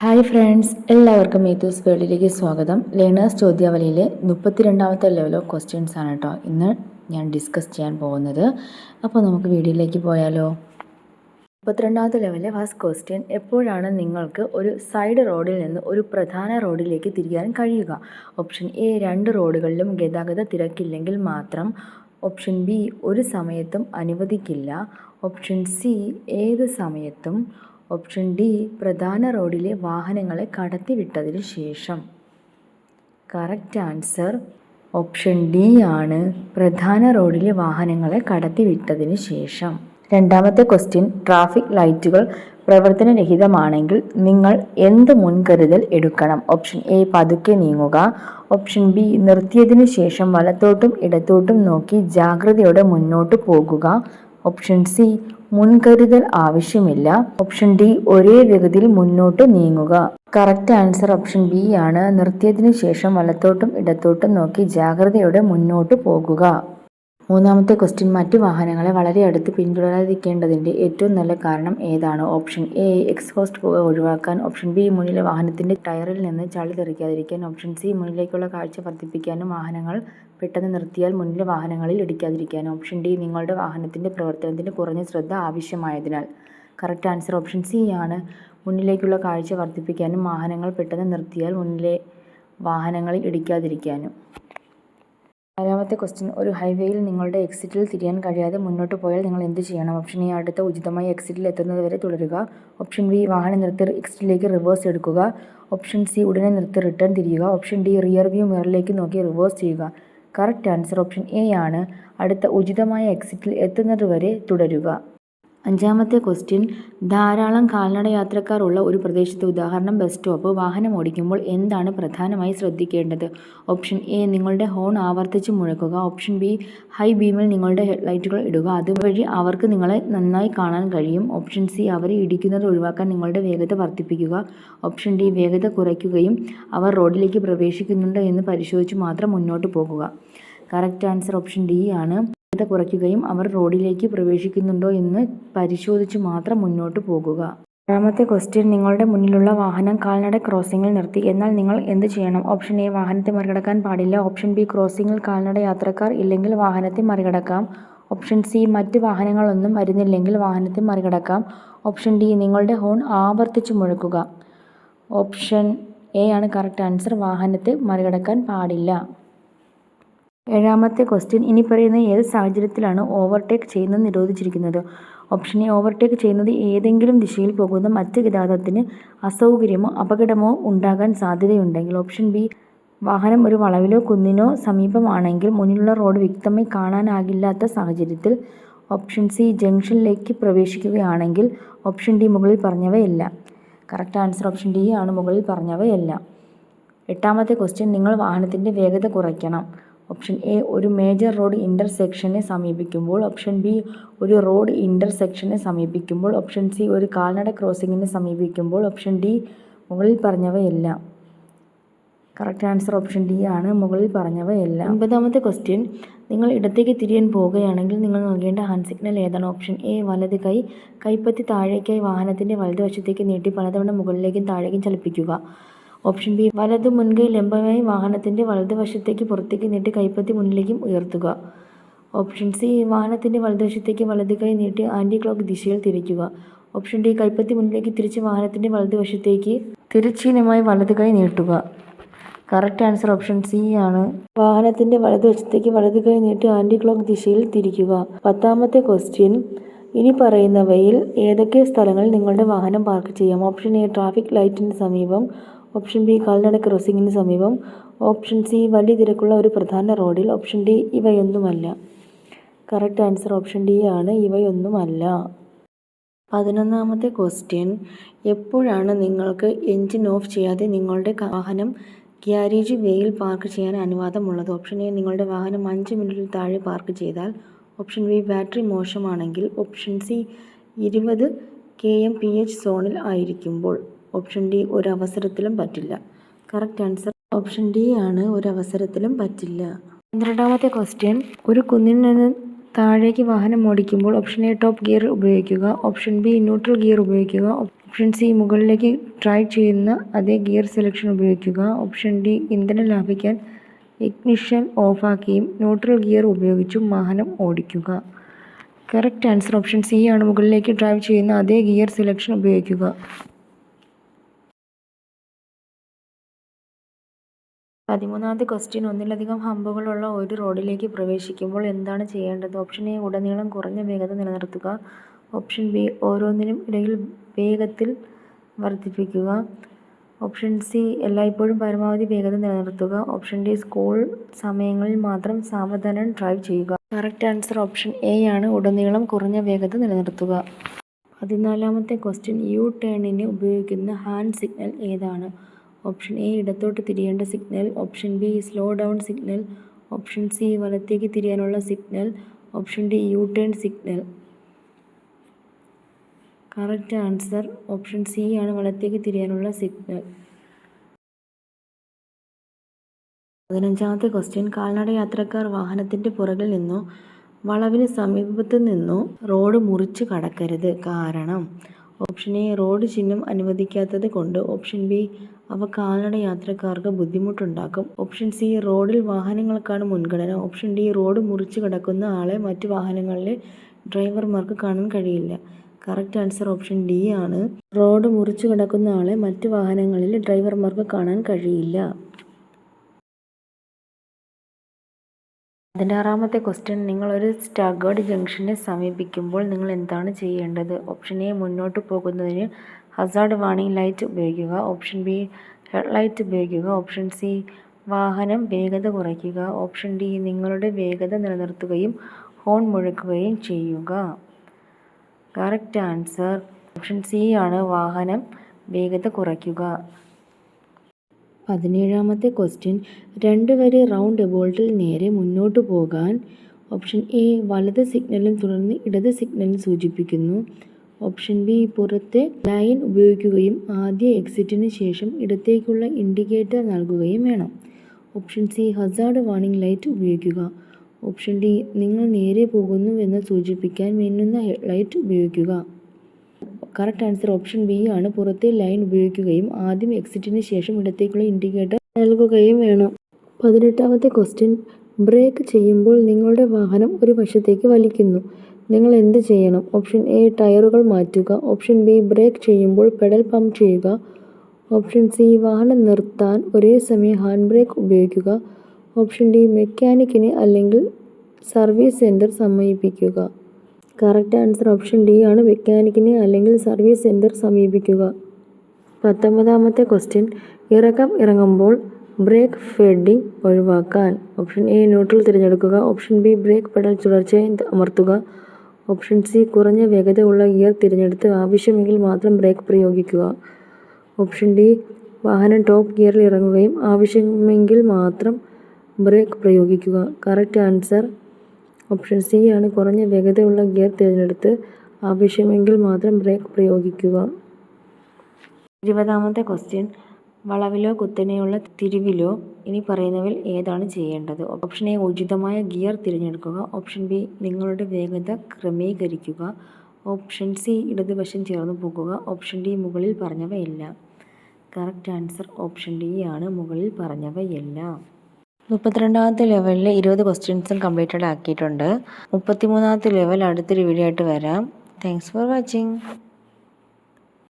Hi friends, എല്ലാവർക്കും മീത്തൂസ് വേൾഡിലേക്ക് സ്വാഗതം. ലേണേഴ്സ് ചോദ്യാവലിയിലെ 32ാമത്തെ ലെവൽ ഓഫ് ക്വസ്റ്റ്യൻസ് ആണ് കേട്ടോ ഇന്ന് ഞാൻ ഡിസ്കസ് ചെയ്യാൻ പോകുന്നത്. അപ്പോൾ നമുക്ക് വീഡിയോയിലേക്ക് പോയാലോ. 32ാമത്തെ ലെവലിലെ ഫസ്റ്റ് ക്വസ്റ്റ്യൻ: എപ്പോഴാണ് നിങ്ങൾക്ക് ഒരു സൈഡ് റോഡിൽ നിന്ന് ഒരു പ്രധാന റോഡിലേക്ക് തിരിയാൻ കഴിയുക? ഓപ്ഷൻ എ, രണ്ട് റോഡുകളിലും ഗതാഗത തിരക്കില്ലെങ്കിൽ മാത്രം. ഓപ്ഷൻ ബി, ഒരു സമയത്തും അനുവദിക്കില്ല. ഓപ്ഷൻ സി, ഏത് സമയത്തും. ഓപ്ഷൻ ഡി, പ്രധാന റോഡിലെ വാഹനങ്ങളെ കടത്തിവിട്ടതിന് ശേഷം. കറക്റ്റ് ആൻസർ ഓപ്ഷൻ ഡി ആണ്, പ്രധാന റോഡിലെ വാഹനങ്ങളെ കടത്തിവിട്ടതിന് ശേഷം. രണ്ടാമത്തെ ക്വസ്റ്റ്യൻ: ട്രാഫിക് ലൈറ്റുകൾ പ്രവർത്തനരഹിതമാണെങ്കിൽ നിങ്ങൾ എന്ത് മുൻകരുതൽ എടുക്കണം? ഓപ്ഷൻ എ, പതുക്കെ നീങ്ങുക. ഓപ്ഷൻ ബി, നിർത്തിയതിനു ശേഷം വലത്തോട്ടും ഇടത്തോട്ടും നോക്കി ജാഗ്രതയോടെ മുന്നോട്ട് പോകുക. ഓപ്ഷൻ സി, മുൻകരുതൽ ആവശ്യമില്ല. ഓപ്ഷൻ ഡി, ഒരേ വേഗതയിൽ മുന്നോട്ട് നീങ്ങുക. കറക്റ്റ് ആൻസർ ഓപ്ഷൻ ബി ആണ്, നിർത്തിയതിനു ശേഷം വലത്തോട്ടും ഇടത്തോട്ടും നോക്കി ജാഗ്രതയോടെ മുന്നോട്ട് പോകുക. മൂന്നാമത്തെ ക്വസ്റ്റ്യൻ: മറ്റു വാഹനങ്ങളെ വളരെ അടുത്ത് പിന്തുടരാതിരിക്കേണ്ടതിൻ്റെ ഏറ്റവും നല്ല കാരണം ഏതാണ്? ഓപ്ഷൻ എ, എക്സ്ഹോസ്റ്റ് പുക ഒഴിവാക്കാൻ. ഓപ്ഷൻ ബി, മുന്നിലെ വാഹനത്തിൻ്റെ ടയറിൽ നിന്ന് ചളി തെറിക്കാതിരിക്കാൻ. ഓപ്ഷൻ സി, മുന്നിലേക്കുള്ള കാഴ്ച വർദ്ധിപ്പിക്കാനും വാഹനങ്ങൾ പെട്ടെന്ന് നിർത്തിയാൽ മുന്നിലെ വാഹനങ്ങളിൽ ഇടിക്കാതിരിക്കാനും. ഓപ്ഷൻ ഡി, നിങ്ങളുടെ വാഹനത്തിൻ്റെ പ്രവർത്തനത്തിന് കുറഞ്ഞ ശ്രദ്ധ ആവശ്യമായതിനാൽ. കറക്റ്റ് ആൻസർ ഓപ്ഷൻ സി ആണ്, മുന്നിലേക്കുള്ള കാഴ്ച വർദ്ധിപ്പിക്കാനും വാഹനങ്ങൾ പെട്ടെന്ന് നിർത്തിയാൽ മുന്നിലെ വാഹനങ്ങളിൽ ഇടിക്കാതിരിക്കാനും. നാലാമത്തെ ക്വസ്റ്റ്യൻ: ഒരു ഹൈവേയിൽ നിങ്ങളുടെ എക്സിറ്റിൽ തിരിയാൻ കഴിയാതെ മുന്നോട്ട് പോയാൽ നിങ്ങൾ എന്ത് ചെയ്യണം? ഓപ്ഷൻ എ, അടുത്ത ഉചിതമായ എക്സിറ്റിൽ എത്തുന്നതുവരെ തുടരുക. ഓപ്ഷൻ ബി, വാഹനം നിർത്തി എക്സിറ്റിലേക്ക് റിവേഴ്സ് എടുക്കുക. ഓപ്ഷൻ സി, ഉടനെ നിർത്തി റിട്ടേൺ തിരിയുക. ഓപ്ഷൻ ഡി, റിയർ വ്യൂ മിററിലേക്ക് നോക്കി റിവേഴ്സ് ചെയ്യുക. കറക്റ്റ് ആൻസർ ഓപ്ഷൻ എ ആണ്, അടുത്ത ഉചിതമായ എക്സിറ്റിൽ എത്തുന്നതുവരെ തുടരുക. അഞ്ചാമത്തെ ക്വസ്റ്റ്യൻ: ധാരാളം കാൽനട യാത്രക്കാർ ഉള്ള ഒരു പ്രദേശത്ത്, ഉദാഹരണം ബസ് സ്റ്റോപ്പ്, വാഹനം ഓടിക്കുമ്പോൾ എന്താണ് പ്രധാനമായി ശ്രദ്ധിക്കേണ്ടത്? ഓപ്ഷൻ എ, നിങ്ങളുടെ ഹോൺ ആവർത്തിച്ച് മുഴക്കുക. ഓപ്ഷൻ ബി, ഹൈ ബീമിൽ നിങ്ങളുടെ ഹെഡ്ലൈറ്റുകൾ ഇടുക, അതുവഴി അവർക്ക് നിങ്ങളെ നന്നായി കാണാൻ കഴിയും. ഓപ്ഷൻ സി, അവരെ ഇടിക്കുന്നത് ഒഴിവാക്കാൻ നിങ്ങളുടെ വേഗത വർദ്ധിപ്പിക്കുക. ഓപ്ഷൻ ഡി, വേഗത കുറയ്ക്കുകയും അവർ റോഡിലേക്ക് പ്രവേശിക്കുന്നുണ്ടോ എന്ന് പരിശോധിച്ച് മാത്രം മുന്നോട്ട് പോകുക. കറക്റ്റ് ആൻസർ ഓപ്ഷൻ ഡി ആണ്, വേഗത കുറയ്ക്കുകയും അവർ റോഡിലേക്ക് പ്രവേശിക്കുന്നുണ്ടോ എന്ന് പരിശോധിച്ച് മാത്രം മുന്നോട്ട് പോകുക. ആറാമത്തെ ക്വസ്റ്റ്യൻ: നിങ്ങളുടെ മുന്നിലുള്ള വാഹനം കാൽനട ക്രോസിംഗിൽ നിർത്തി, എന്നാൽ നിങ്ങൾ എന്ത് ചെയ്യണം? ഓപ്ഷൻ എ, വാഹനത്തെ മറികടക്കാൻ പാടില്ല. ഓപ്ഷൻ ബി, ക്രോസിംഗിൽ കാൽനട യാത്രക്കാർ ഇല്ലെങ്കിൽ വാഹനത്തെ മറികടക്കാം. ഓപ്ഷൻ സി, മറ്റ് വാഹനങ്ങളൊന്നും വരുന്നില്ലെങ്കിൽ വാഹനത്തെ മറികടക്കാം. ഓപ്ഷൻ ഡി, നിങ്ങളുടെ ഹോൺ ആവർത്തിച്ച് മുഴക്കുക. ഓപ്ഷൻ എ ആണ് കറക്റ്റ് ആൻസർ, വാഹനത്തെ മറികടക്കാൻ പാടില്ല. ഏഴാമത്തെ ക്വസ്റ്റ്യൻ: ഇനി പറയുന്ന ഏത് സാഹചര്യത്തിലാണ് ഓവർടേക്ക് ചെയ്യുന്നത് നിരോധിച്ചിരിക്കുന്നത്? ഓപ്ഷൻ എ, ഓവർടേക്ക് ചെയ്യുന്നത് ഏതെങ്കിലും ദിശയിൽ പോകുന്ന മറ്റ് ഗതാഗതത്തിന് അസൗകര്യമോ അപകടമോ ഉണ്ടാകാൻ സാധ്യതയുണ്ടെങ്കിൽ. ഓപ്ഷൻ ബി, വാഹനം ഒരു വളവിലോ കുന്നിനോ സമീപമാണെങ്കിൽ മുന്നിലുള്ള റോഡ് വ്യക്തമായി കാണാനാകില്ലാത്ത സാഹചര്യത്തിൽ. ഓപ്ഷൻ സി, ജംഗ്ഷനിലേക്ക് പ്രവേശിക്കുകയാണെങ്കിൽ. ഓപ്ഷൻ ഡി, മുകളിൽ പറഞ്ഞവയല്ല. കറക്റ്റ് ആൻസർ ഓപ്ഷൻ ഡി ആണ്, മുകളിൽ പറഞ്ഞവയല്ല. എട്ടാമത്തെ ക്വസ്റ്റ്യൻ: നിങ്ങൾ വാഹനത്തിൻ്റെ വേഗത കുറയ്ക്കണം. ഓപ്ഷൻ എ, ഒരു മേജർ റോഡ് ഇൻ്റർസെക്ഷനെ സമീപിക്കുമ്പോൾ. ഓപ്ഷൻ ബി, ഒരു റോഡ് ഇൻ്റർസെക്ഷനെ സമീപിക്കുമ്പോൾ. ഓപ്ഷൻ സി, ഒരു കാൽനട ക്രോസിംഗിനെ സമീപിക്കുമ്പോൾ. ഓപ്ഷൻ ഡി, മുകളിൽ പറഞ്ഞവയെല്ലാം. കറക്റ്റ് ആൻസർ ഓപ്ഷൻ ഡി ആണ്, മുകളിൽ പറഞ്ഞവയെല്ലാം. ഒൻപതാമത്തെ ക്വസ്റ്റ്യൻ: നിങ്ങൾ ഇടത്തേക്ക് തിരിയാൻ പോവുകയാണെങ്കിൽ നിങ്ങൾ നൽകേണ്ട ഹാൻഡ് സിഗ്നൽ ഏതാണ്? ഓപ്ഷൻ എ, വലത് കൈ. കൈപ്പത്തി താഴേക്കായി വാഹനത്തിൻ്റെ വലതുവശത്തേക്ക് നീട്ടി പലതവണ മുകളിലേക്കും താഴേക്കും ചലിപ്പിക്കുക. ഓപ്ഷൻ ബി, വലതു മുൻകൈ ലംബമായി വാഹനത്തിൻ്റെ വലതുവശത്തേക്ക് പുറത്തേക്ക് നീട്ടി കൈപ്പത്തി മുന്നിലേക്കും ഉയർത്തുക. ഓപ്ഷൻ സി, വാഹനത്തിൻ്റെ വലതുവശത്തേക്ക് വലത് കൈ നീട്ടി ആൻറ്റി ക്ലോക്ക് ദിശയിൽ തിരിക്കുക. ഓപ്ഷൻ ഡി, കൈപ്പത്തി മുന്നിലേക്ക് തിരിച്ച് വാഹനത്തിൻ്റെ വലതുവശത്തേക്ക് തിരശ്ചീനമായി വലത് കൈ നീട്ടുക. കറക്റ്റ് ആൻസർ ഓപ്ഷൻ സി ആണ്, വാഹനത്തിൻ്റെ വലതുവശത്തേക്ക് വലത് കൈ നീട്ടി ആൻറ്റി ക്ലോക്ക് ദിശയിൽ തിരിക്കുക. പത്താമത്തെ ക്വസ്റ്റ്യൻ: ഇനി പറയുന്നവയിൽ ഏതൊക്കെ സ്ഥലങ്ങളിൽ നിങ്ങളുടെ വാഹനം പാർക്ക് ചെയ്യാം? ഓപ്ഷൻ എ, ട്രാഫിക് ലൈറ്റിന് സമീപം. ഓപ്ഷൻ ബി, കാൽനട ക്രോസിംഗിന് സമീപം. ഓപ്ഷൻ സി, വലിയ തിരക്കുള്ള ഒരു പ്രധാന റോഡിൽ. ഓപ്ഷൻ ഡി, ഇവയൊന്നുമല്ല. കറക്റ്റ് ആൻസർ ഓപ്ഷൻ ഡി ആണ്, ഇവയൊന്നുമല്ല. 11ാമത്തെ ക്വസ്റ്റ്യൻ: എപ്പോഴാണ് നിങ്ങൾക്ക് എൻജിൻ ഓഫ് ചെയ്യാതെ നിങ്ങളുടെ വാഹനം ഗ്യാരേജ് വേയിൽ പാർക്ക് ചെയ്യാൻ അനുവാദമുള്ളത്? ഓപ്ഷൻ എ, നിങ്ങളുടെ വാഹനം 5 മിനിറ്റിൽ താഴെ പാർക്ക് ചെയ്താൽ. ഓപ്ഷൻ ബി, ബാറ്ററി മോശമാണെങ്കിൽ. ഓപ്ഷൻ സി, 20 kmph സോണിൽ ആയിരിക്കുമ്പോൾ. ഓപ്ഷൻ ഡി, ഒരവസരത്തിലും പറ്റില്ല. കറക്റ്റ് ആൻസർ ഓപ്ഷൻ ഡി ആണ്, ഒരവസരത്തിലും പറ്റില്ല. 12ാമത്തെ ക്വസ്റ്റ്യൻ: ഒരു കുന്നിൽ നിന്ന് താഴേക്ക് വാഹനം ഓടിക്കുമ്പോൾ ഓപ്ഷൻ എ ടോപ്പ് ഗിയർ ഉപയോഗിക്കുക, ഓപ്ഷൻ ബി ന്യൂട്രൽ ഗിയർ ഉപയോഗിക്കുക, ഓപ്ഷൻ സി മുകളിലേക്ക് ഡ്രൈവ് ചെയ്യുന്ന അതേ ഗിയർ സെലക്ഷൻ ഉപയോഗിക്കുക, ഓപ്ഷൻ ഡി ഇന്ധനം ലാഭിക്കാൻ ഇഗ്നിഷൻ ഓഫാക്കിയും ന്യൂട്രൽ ഗിയർ ഉപയോഗിച്ചും വാഹനം ഓടിക്കുക. കറക്റ്റ് ആൻസർ ഓപ്ഷൻ സി ആണ്, മുകളിലേക്ക് ഡ്രൈവ് ചെയ്യുന്ന അതേ ഗിയർ സെലക്ഷൻ ഉപയോഗിക്കുക. 13ാമത്തെ ക്വസ്റ്റ്യൻ, ഒന്നിലധികം ഹമ്പുകളുള്ള ഒരു റോഡിലേക്ക് പ്രവേശിക്കുമ്പോൾ എന്താണ് ചെയ്യേണ്ടത്? ഓപ്ഷൻ എ ഉടനീളം കുറഞ്ഞ വേഗത നിലനിർത്തുക, ഓപ്ഷൻ ബി ഓരോന്നിനും ഇടയിൽ വേഗത്തിൽ വർദ്ധിപ്പിക്കുക, ഓപ്ഷൻ സി എല്ലായ്പ്പോഴും പരമാവധി വേഗത നിലനിർത്തുക, ഓപ്ഷൻ ഡി സ്കൂൾ സമയങ്ങളിൽ മാത്രം സാവധാനം ഡ്രൈവ് ചെയ്യുക. കറക്റ്റ് ആൻസർ ഓപ്ഷൻ എ ആണ്, ഉടനീളം കുറഞ്ഞ വേഗത നിലനിർത്തുക. 14ാമത്തെ ക്വസ്റ്റ്യൻ, യു ടേണിന് ഉപയോഗിക്കുന്ന ഹാൻഡ് സിഗ്നൽ ഏതാണ്? ഓപ്ഷൻ എ ഇടത്തോട്ട് തിരിയേണ്ട signal, option B slow down signal, option C വലത്തേക്ക് തിരിയാനുള്ള signal, option D U turn signal. Correct answer option C ആണ്, വലത്തേക്ക് തിരിയാനുള്ള സിഗ്നൽ. 15ാമത്തെ ക്വസ്റ്റ്യൻ, കാൽനട യാത്രക്കാർ വാഹനത്തിൻ്റെ പുറകിൽ നിന്നോ വളവിന് സമീപത്ത് നിന്നോ റോഡ് മുറിച്ച് കടക്കരുത്. കാരണം ഓപ്ഷൻ എ റോഡ് ചിഹ്നം അനുവദിക്കാത്തത് കൊണ്ട്, ഓപ്ഷൻ ബി അവ കാൽനട യാത്രക്കാർക്ക് ബുദ്ധിമുട്ടുണ്ടാക്കും, ഓപ്ഷൻ സി റോഡിൽ വാഹനങ്ങൾക്കാണ് മുൻഗണന, ഓപ്ഷൻ ഡി റോഡ് മുറിച്ച് കടക്കുന്ന ആളെ മറ്റു വാഹനങ്ങളിലെ ഡ്രൈവർമാർക്ക് കാണാൻ കഴിയില്ല. കറക്റ്റ് ആൻസർ ഓപ്ഷൻ ഡി ആണ്, റോഡ് മുറിച്ച് കടക്കുന്ന ആളെ മറ്റു വാഹനങ്ങളിലെ ഡ്രൈവർമാർക്ക് കാണാൻ കഴിയില്ല. 16ാമത്തെ ക്വസ്റ്റ്യൻ, നിങ്ങൾ ഒരു സ്റ്റാഗേർഡ് ജംഗ്ഷനെ സമീപിക്കുമ്പോൾ നിങ്ങൾ എന്താണ് ചെയ്യേണ്ടത്? ഓപ്ഷൻ എ മുന്നോട്ട് പോകുന്നതിന് ഹസാർഡ് വാർണിംഗ് ലൈറ്റ് ഉപയോഗിക്കുക, ഓപ്ഷൻ ബി ഹെഡ്ലൈറ്റ് ഉപയോഗിക്കുക, ഓപ്ഷൻ സി വാഹനം വേഗത കുറയ്ക്കുക, ഓപ്ഷൻ ഡി നിങ്ങളുടെ വേഗത നിലനിർത്തുകയും ഹോൺ മുഴക്കുകയും ചെയ്യുക. കറക്റ്റ് ആൻസർ ഓപ്ഷൻ സി ആണ്, വാഹനം വേഗത കുറയ്ക്കുക. 17ാമത്തെ ക്വസ്റ്റ്യൻ, 2 വരി റൗണ്ട് എബോൾട്ടിൽ നേരെ മുന്നോട്ട് പോകാൻ ഓപ്ഷൻ എ വലത് സിഗ്നലും തുടർന്ന് ഇടത് സിഗ്നലും സൂചിപ്പിക്കുന്നു, ഓപ്ഷൻ ബി പുറത്തെ ലൈൻ ഉപയോഗിക്കുകയും ആദ്യ എക്സിറ്റിന് ശേഷം ഇടത്തേക്കുള്ള ഇൻഡിക്കേറ്റർ നൽകുകയും വേണം, option C Hazard warning light ഉപയോഗിക്കുക, ഓപ്ഷൻ ഡി നിങ്ങൾ നേരെ പോകുന്നുവെന്ന് സൂചിപ്പിക്കാൻ മിന്നുന്ന ഹെഡ്ലൈറ്റ് ഉപയോഗിക്കുക. കറക്റ്റ് ആൻസർ ഓപ്ഷൻ ബി ആണ്, പുറത്തെ ലൈൻ ഉപയോഗിക്കുകയും ആദ്യം എക്സിറ്റിന് ശേഷം ഇടത്തേക്കുള്ള ഇൻഡിക്കേറ്റർ നൽകുകയും വേണം. 18ാമത്തെ ക്വസ്റ്റ്യൻ, ബ്രേക്ക് ചെയ്യുമ്പോൾ നിങ്ങളുടെ വാഹനം ഒരു വശത്തേക്ക് വലിക്കുന്നു, നിങ്ങൾ എന്ത് ചെയ്യണം? ഓപ്ഷൻ എ ടയറുകൾ മാറ്റുക, ഓപ്ഷൻ ബി ബ്രേക്ക് ചെയ്യുമ്പോൾ പെഡൽ പമ്പ് ചെയ്യുക, ഓപ്ഷൻ സി വാഹനം നിർത്താൻ ഒരേ സമയം ഹാൻഡ് ബ്രേക്ക് ഉപയോഗിക്കുക, ഓപ്ഷൻ ഡി മെക്കാനിക്കിനെ അല്ലെങ്കിൽ സർവീസ് സെൻറ്റർ സമീപിക്കുക. കറക്റ്റ് ആൻസർ ഓപ്ഷൻ ഡി ആണ്, മെക്കാനിക്കിനെ അല്ലെങ്കിൽ സർവീസ് സെൻറ്റർ സമീപിക്കുക. 19ാമത്തെ ക്വസ്റ്റ്യൻ, ഇറങ്ങുമ്പോൾ ബ്രേക്ക് ഫെഡിംഗ് ഒഴിവാക്കാൻ ഓപ്ഷൻ എ ന്യൂട്രൽ തിരഞ്ഞെടുക്കുക, ഓപ്ഷൻ ബി ബ്രേക്ക് പെഡൽ തുടർച്ചയായി അമർത്തുക, ഓപ്ഷൻ സി കുറഞ്ഞ വേഗതയുള്ള ഗിയർ തിരഞ്ഞെടുത്ത് ആവശ്യമെങ്കിൽ മാത്രം ബ്രേക്ക് പ്രയോഗിക്കുക, ഓപ്ഷൻ ഡി വാഹനം ടോപ്പ് ഗിയറിൽ ഇറങ്ങുകയും ആവശ്യമെങ്കിൽ മാത്രം ബ്രേക്ക് പ്രയോഗിക്കുക. കറക്റ്റ് ആൻസർ ഓപ്ഷൻ സി ആണ്, കുറഞ്ഞ വേഗതയുള്ള ഗിയർ തിരഞ്ഞെടുത്ത് ആവശ്യമെങ്കിൽ മാത്രം ബ്രേക്ക് പ്രയോഗിക്കുക. 20ാമത്തെ ക്വസ്റ്റ്യൻ, വളവിലോ കുത്തനെയുള്ള തിരിവിലോ ഇനി പറയുന്നവയിൽ ഏതാണ് ചെയ്യേണ്ടത്? ഓപ്ഷൻ എ ഉചിതമായ ഗിയർ തിരഞ്ഞെടുക്കുക, ഓപ്ഷൻ ബി നിങ്ങളുടെ വേഗത ക്രമീകരിക്കുക, ഓപ്ഷൻ സി ഇടതുവശം ചേർന്ന് പോകുക, ഓപ്ഷൻ ഡി മുകളിൽ പറഞ്ഞവയെല്ലാം. കറക്റ്റ് ആൻസർ ഓപ്ഷൻ ഡി ആണ്, മുകളിൽ പറഞ്ഞവയെല്ലാം. 32ാമത്തെ ലെവലിൽ 20 ക്വസ്റ്റ്യൻസും കംപ്ലീറ്റഡ് ആക്കിയിട്ടുണ്ട്. 33ാമത്തെ ലെവൽ അടുത്തൊരു വീഡിയോ ആയിട്ട് വരാം. Thanks for watching.